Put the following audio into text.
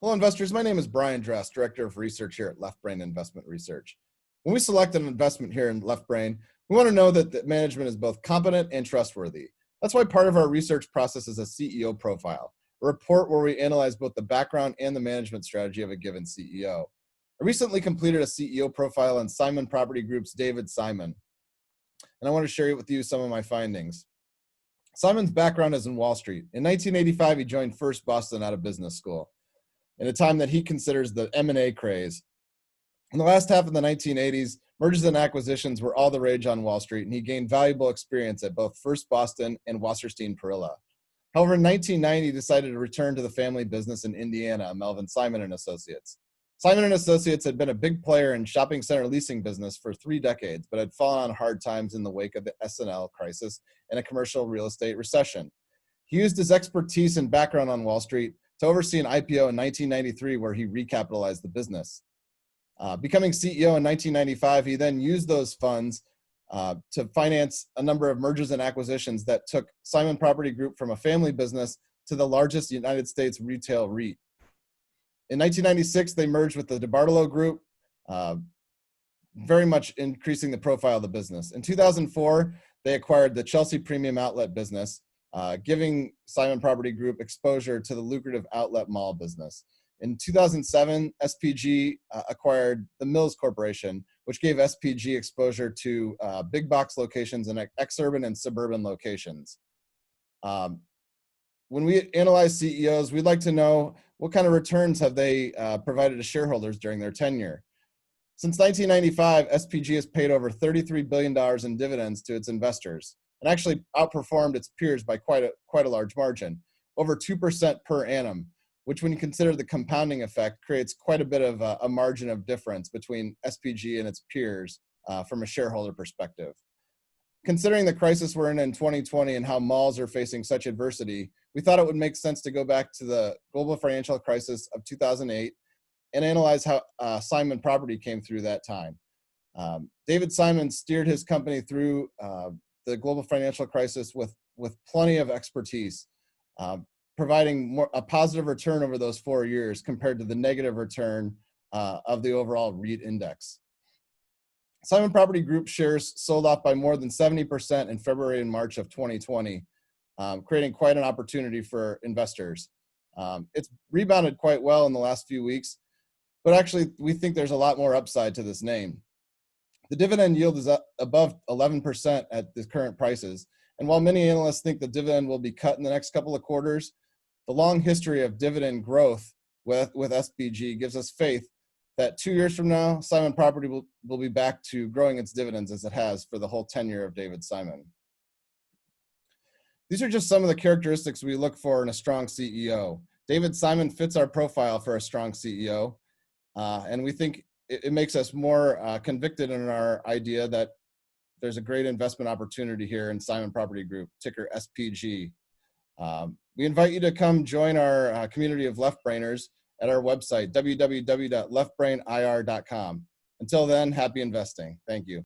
Hello, investors. My name is Brian Dress, Director of Research here at Left Brain Investment Research. When we select an investment here in Left Brain, we want to know that the management is both competent and trustworthy. That's why part of our research process is a CEO profile, a report where we analyze both the background and the management strategy of a given CEO. I recently completed a CEO profile on Simon Property Group's David Simon, and I want to share with you some of my findings. Simon's background is in Wall Street. In 1985, he joined First Boston out of business school, in a time that he considers the M&A craze. In the last half of the 1980s, mergers and acquisitions were all the rage on Wall Street, and he gained valuable experience at both First Boston and Wasserstein Perella. However, in 1990, he decided to return to the family business in Indiana, Melvin Simon and Associates. Simon and Associates had been a big player in shopping center leasing business for 3 decades, but had fallen on hard times in the wake of the S&L crisis and a commercial real estate recession. He used his expertise and background on Wall Street to oversee an IPO in 1993 where he recapitalized the business. Becoming CEO in 1995, he then used those funds to finance a number of mergers and acquisitions that took Simon Property Group from a family business to the largest United States retail REIT. In 1996, they merged with the DeBartolo Group, very much increasing the profile of the business. In 2004, they acquired the Chelsea Premium Outlet business, giving Simon Property Group exposure to the lucrative outlet mall business. In 2007, SPG acquired the Mills Corporation, which gave SPG exposure to big box locations in ex-urban and suburban locations. When we analyze CEOs, we'd like to know what kind of returns have they provided to shareholders during their tenure. Since 1995, SPG has paid over $33 billion in dividends to its investors, and actually outperformed its peers by quite a large margin, over 2% per annum, which when you consider the compounding effect creates quite a bit of a margin of difference between SPG and its peers from a shareholder perspective. Considering the crisis we're in 2020 and how malls are facing such adversity, we thought it would make sense to go back to the global financial crisis of 2008 and analyze how Simon Property came through that time. David Simon steered his company through the global financial crisis with plenty of expertise, providing a positive return over those 4 years compared to the negative return of the overall REIT index. Simon Property Group shares sold off by more than 70% in February and March of 2020, creating quite an opportunity for investors. It's rebounded quite well in the last few weeks, but actually we think there's a lot more upside to this name. The dividend yield is above 11% at the current prices. And while many analysts think the dividend will be cut in the next couple of quarters, the long history of dividend growth with SPG gives us faith that 2 years from now, Simon Property will be back to growing its dividends as it has for the whole tenure of David Simon. These are just some of the characteristics we look for in a strong CEO. David Simon fits our profile for a strong CEO, and we think it makes us more convicted in our idea that there's a great investment opportunity here in Simon Property Group, ticker SPG. We invite you to come join our community of left brainers at our website, www.leftbrainir.com. Until then, happy investing. Thank you.